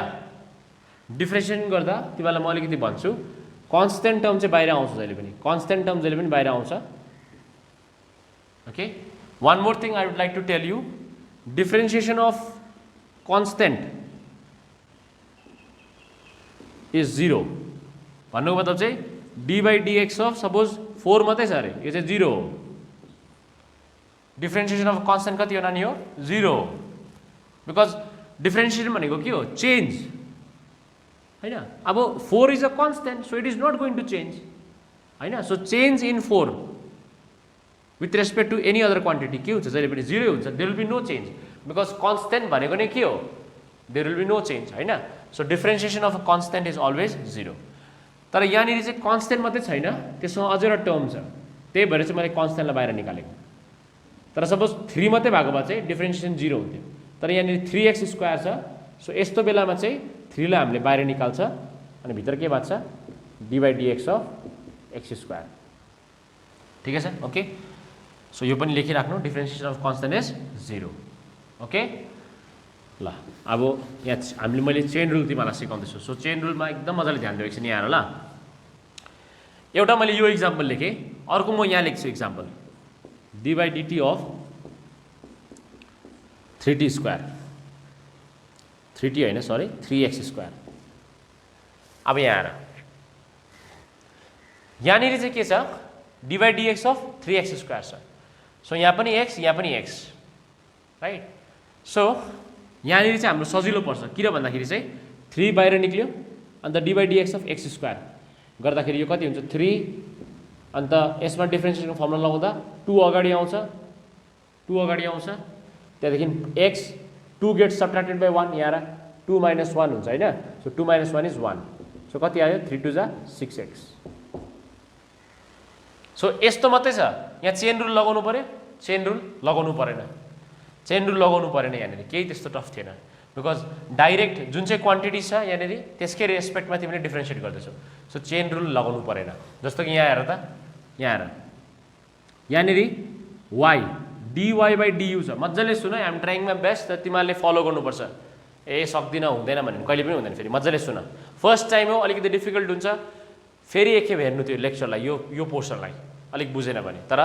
डिफ्रेन्सिएसन गर्दा तिमीलाई म अलिकति भन्छु, कन्स्टेन्ट टर्म चाहिँ बाहिर आउँछ जहिले पनि, कन्स्टेन्ट टर्म जहिले पनि बाहिर आउँछ, okay. One more thing I would like to tell you, differentiation of constant is 0 भन्नुको मतलब चाहिँ dy/dx अफ सपोज 4 मात्रै छ अरे, यो चाहिँ 0 हो। डिफ्रेन्सिएसन अफ कन्स्टेन्ट कति हो नानी हो, 0 हो, बिकज डिफ्रेन्सिएसन भनेको के हो, चेन्ज हैन। अब 4 is a constant, so it is not going to change हैन। So change in 4 with respect to any other quantity के हुन्छ, जहिले पनि 0 हुन्छ, there will be no change, because constant भनेको नै के हो, there will be no change हैन। So differentiation of a constant is always 0। तर यहाँनिर चाहिँ कन्स्टेन्ट मात्रै छैन, त्यसमा अझै एउटा टर्म छ, त्यही भएर चाहिँ मैले कन्स्टेन्टलाई बाहिर निकालेको। तर सपोज 3 मात्रै भएको भए चाहिँ डिफ्रेन्सिएसन 0 हुन्थ्यो, तर यहाँनिर 3x² छ। सो यस्तो बेलामा चाहिँ 3 लाई हामीले बाहिर निकाल्छ अनि भित्र के बाँच्छ d/dx अफ x²। ठिकै छ, ओके। सो यो पनि लेखिराख्नु, differentiation of constant is 0। Okay ल, अब यहाँ हामीले मैले चेन रुल तिमीलाई सिकाउँदैछु। सो चेन रुलमा एकदम मजाले ध्यान दियो एकछिन यहाँ ल। एउटा मैले यो इक्जाम्पल लेखेँ, अर्को म यहाँ लेख्छु example d/dt of 3t², 3t होइन सरी 3x²। अब यहाँ आएर यहाँनिर चाहिँ के छ d/dx अफ 3x² छ। सो यहाँ पनि x, यहाँ पनि x, राइट। सो यहाँनिर चाहिँ हाम्रो सजिलो पर्छ, किन भन्दाखेरि चाहिँ 3 बाहिर निक्ल्यो अन्त d/dx अफ x² गर्दाखेरि यो कति हुन्छ 3, अन्त यसमा डिफ्रेन्सिएसनको फर्मुला लगाउँदा 2 अगाडि आउँछ, 2 अगाडि आउँछ, त्यहाँदेखि x 2 गेट्स सब्ट्र्याक्टेड बाई 1, यहाँ 2 - 1 हुन्छ होइन। So 2 - 1 is 1। सो कति आयो 3 2 जा 6x। सो यस्तो मात्रै छ, यहाँ चेन रुल लगाउनु पर्यो, चेन रुल लगाउनु परेन, चेन रुल लगाउनु परेन यहाँनिर, केही त्यस्तो टफ थिएन। बिकज डाइरेक्ट जुन चाहिँ क्वान्टिटी छ यहाँनिर त्यसकै रेस्पेक्टमा तिमीले डिफ्रेन्सिएट गर्दैछौ। सो चेन रुल लगाउनु परेन। जस्तो कि यहाँ हेर त, यहाँ हेर यहाँनिर y dy/du छ, मजाले सुन, आइएम ट्राइङ माई बेस्ट, त तिमीहरूले फलो गर्नुपर्छ। ए सक्दिनँ हुँदैन भने कहिले पनि हुँदैन, फेरि मजाले सुन। फर्स्ट टाइम हो, अलिकति डिफिकल्ट हुन्छ, फेरि एकखेप हेर्नु त्यो लेक्चरलाई, यो पोर्सनलाई अलिक बुझेन भने, तर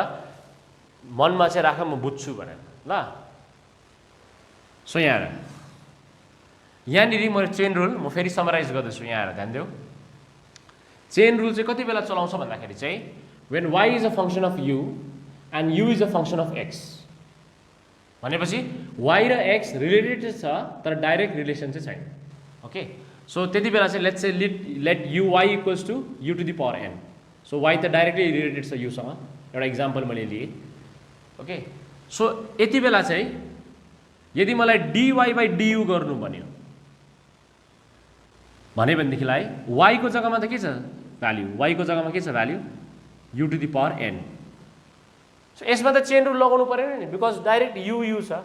मनमा चाहिँ राख म बुझ्छु भनेर ल। सो यहाँ यहाँनिर म चेन रुल म फेरि समराइज गर्दैछु, यहाँ ध्यान देऊ। चेन रुल चाहिँ कति बेला चलाउँछ भन्दाखेरि चाहिँ when y is a function of u and u is a function of x, भनेपछि y र x रिलेटेड छ तर डाइरेक्ट रिलेसन चाहिँ छैन। ओके, सो त्यति बेला चाहिँ let's say let uy equals to u to the power n। So y त डाइरेक्टली रिलेटेड छ u सँग, एउटा इक्जाम्पल मैले लिएँ। ओके, सो यति बेला चाहिँ यदि मलाई dy/du गर्नु भन्यो भनेदेखिलाई y को जग्गामा त के छ भ्याल्यु, y को जग्गामा के छ value u to the power n। So यसमा त चेन रुल लगाउनु परेन नि, बिकज डाइरेक्ट u छ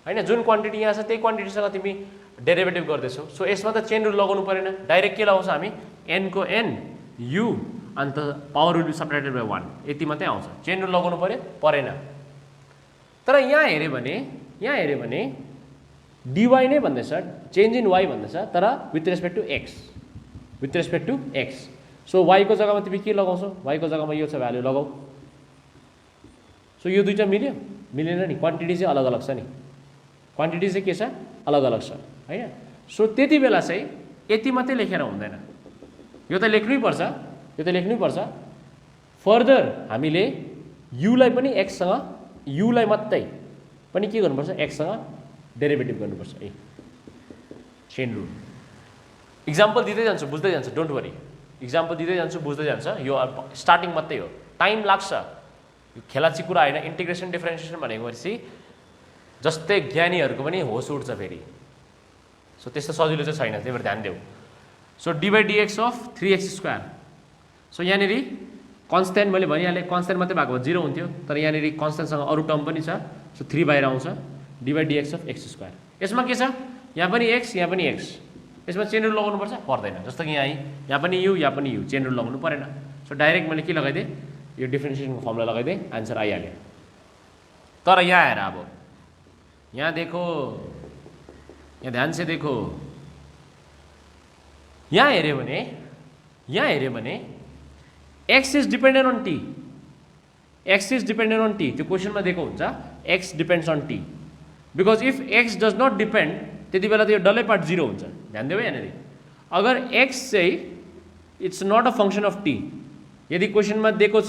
होइन, जुन क्वान्टिटी यहाँ छ त्यही क्वान्टिटीसँग तिमी डेरिभेटिभ गर्दैछौ। सो यसमा त चेन रुल लगाउनु परेन, डाइरेक्ट के लगाउँछ हामी n को n u अन्त power will be subtracted by 1, यति मात्रै आउँछ। चेन रुल लगाउनु पर्यो परेन। तर यहाँ हेऱ्यो भने dy नै भन्दैछ, चेन्ज इन y भन्दैछ, तर with respect to x, with respect to x। So y को जग्गामा तिमी के लगाउँछौ, y को जग्गामा यो छ भ्याल्यु लगाऊ। सो यो दुईटा मिल्यो, मिलेन नि, क्वान्टिटी चाहिँ अलग अलग छ नि, क्वान्टिटी चाहिँ के छ अलग अलग छ होइन। सो त्यति बेला चाहिँ यति मात्रै लेखेर हुँदैन, यो त लेख्नै पर्छ, यो त लेख्नै पर्छ। फर्दर हामीले युलाई पनि एक्ससँग, युलाई मात्रै पनि के गर्नुपर्छ एक्ससँग डेरिभेटिभ गर्नुपर्छ। ए चेन रुल इक्जाम्पल दिँदै जान्छु, बुझ्दै जान्छ, डोन्ट वरी, इक्जाम्पल दिँदै जान्छु, बुझ्दै जान्छ। यो स्टार्टिङ मात्रै हो, टाइम लाग्छ, यो खेलाची कुरा होइन। इन्टिग्रेसन डिफ्रेन्सिएसन भनेको जस्तै ज्ञानीहरूको पनि होस उठ्छ फेरि। सो त्यस्तो सजिलो चाहिँ छैन, त्यही भएर ध्यान देऊ। So dy/dx of 3x²। So यहाँनिर कन्स्टेन्ट मैले भनिहालेँ, कन्स्टेन्ट मात्रै भएको 0 हुन्थ्यो, तर यहाँनिर कन्स्टेन्टसँग अरू टर्म पनि छ। सो 3 बाहिर आउँछ, dy/dx अफ x²। यसमा के छ, यहाँ पनि x, यहाँ पनि x, यसमा चेन रुल लगाउनुपर्छ पर्दैन। जस्तो कि यहाँ पनि u, यहाँ पनि u, चेन रुल लगाउनु परेन। सो डाइरेक्ट मैले के लगाइदिएँ, यो डिफ्रेन्सिएसनको फर्मुला लगाइदिएँ, आन्सर आइहाल्यो। तर यहाँ हेर, अब यहाँ देखो, यहाँ ध्यान से देखो, यहाँ हेऱ्यो भने x is dependent on t, x is dependent on t, त्यो क्वेसनमा दिएको हुन्छ x depends on t। Because if x does not depend, त्यति बेला त यो डल्लै पार्ट 0 हुन्छ। ध्यान देऊ यहाँनिर, अगर x चाहिँ it's not a function of t, यदि क्वेसनमा दिएको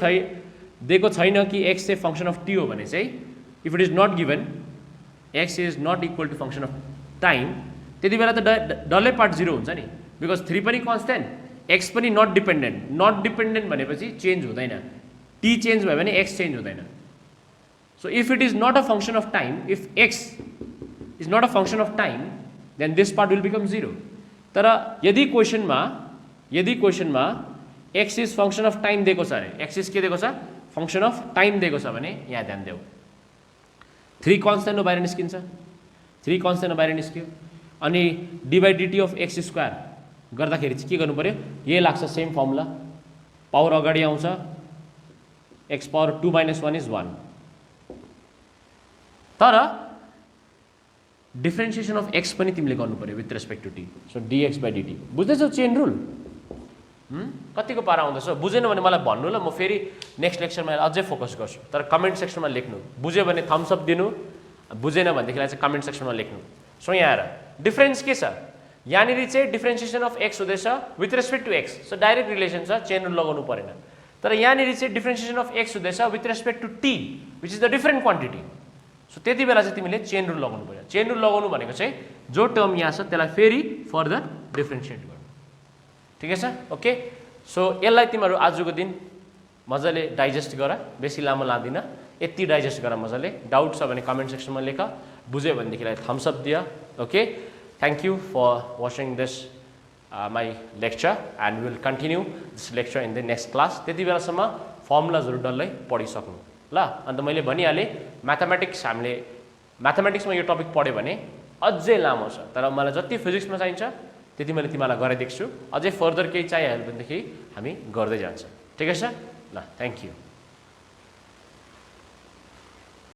छैन कि x चाहिँ फङ्सन अफ t हो भने चाहिँ, if it is not given x is not equal to function of time, त्यति बेला त डल्लै पार्ट 0 हुन्छ नि। बिकज 3 पनि कन्स्टेन्ट, x पनि नट डिपेन्डेन्ट, नट डिपेन्डेन्ट भनेपछि चेन्ज हुँदैन, t चेन्ज भयो भने x चेन्ज हुँदैन। So if it is not a function of time, if x is not a function of time, then this part will become 0। तर यदि क्वेसनमा x is function of time दिएको छ अरे, x is के दिएको छ फंक्शन अफ टाइम दिएको छ भने यहाँ ध्यान देऊ 3 कन्स्टेन्ट बाहिर निस्किन्छ, 3 कन्स्टेन्ट बाहिर निस्क्यो। अनि dy/dt अफ x स्क्वायर गर्दाखेरि चाहिँ के गर्नु पर्यो, यही लाग्छ सेम फर्मुला, पावर अगाडि आउँछ x पावर 2 - 1 इज 1। तर डिफरेन्सिएसन अफ x पनि तिमीले गर्नु पर्यो with respect to t। So dx/dt बुझ्दैछौ चेन रुल? कतिको पारा आउँदैछ? बुझेन भने मलाई भन्नु ल, म फेरि नेक्स्ट लेक्चरमा अझै फोकस गर्छु। तर कमेन्ट सेक्सनमा लेख्नु, बुझ्यो भने थम्स अप दिनु, बुझेन भनेदेखिलाई चाहिँ कमेन्ट सेक्सनमा लेख्नु। सो यहाँ आएर डिफरेन्स के छ, यहाँनिर चाहिँ डिफरेन्सिएसन अफ x हुँदैछ with respect to x। So direct relation छ, चेन रुल लगाउनु परेन। तर यहाँनिर चाहिँ डिफरेन्सिएसन अफ x हुँदैछ with respect to t which is the different quantity. सो त्यति बेला चाहिँ तिमीले चेन रुल लगाउनु पर्यो। चेन रुल लगाउनु भनेको चाहिँ जो टर्म यहाँ छ त्यसलाई फेरि फर्दर डिफरेन्सिएट गर्नु, ठिकै छ? ओके, सो यसलाई तिमीहरू आजको दिन मजाले डाइजेस्ट गर, बेसी लामो लाँदिन, यति डाइजेस्ट गर मजाले। डाउट छ भने कमेन्ट सेक्सनमा लेख, बुझ्यो भनेदेखिलाई थम्स अप दियो। Okay, thank you for watching this my lecture and will continue this lecture in the next class. त्यति बेलासम्म फर्मुलाजहरू डल्लै पढिसक्नु ल। अन्त मैले भनिहालेँ म्याथमेटिक्समा यो टपिक पढ्यो भने अझै लामो छ, तर मलाई जति फिजिक्समा चाहिन्छ त्यति मैले तिमीलाई गराइदिएको छु। अझै फर्दर केही चाहिहाल्यो भनेदेखि हामी गर्दै जान्छौँ, ठिकै छ ल? Thank you.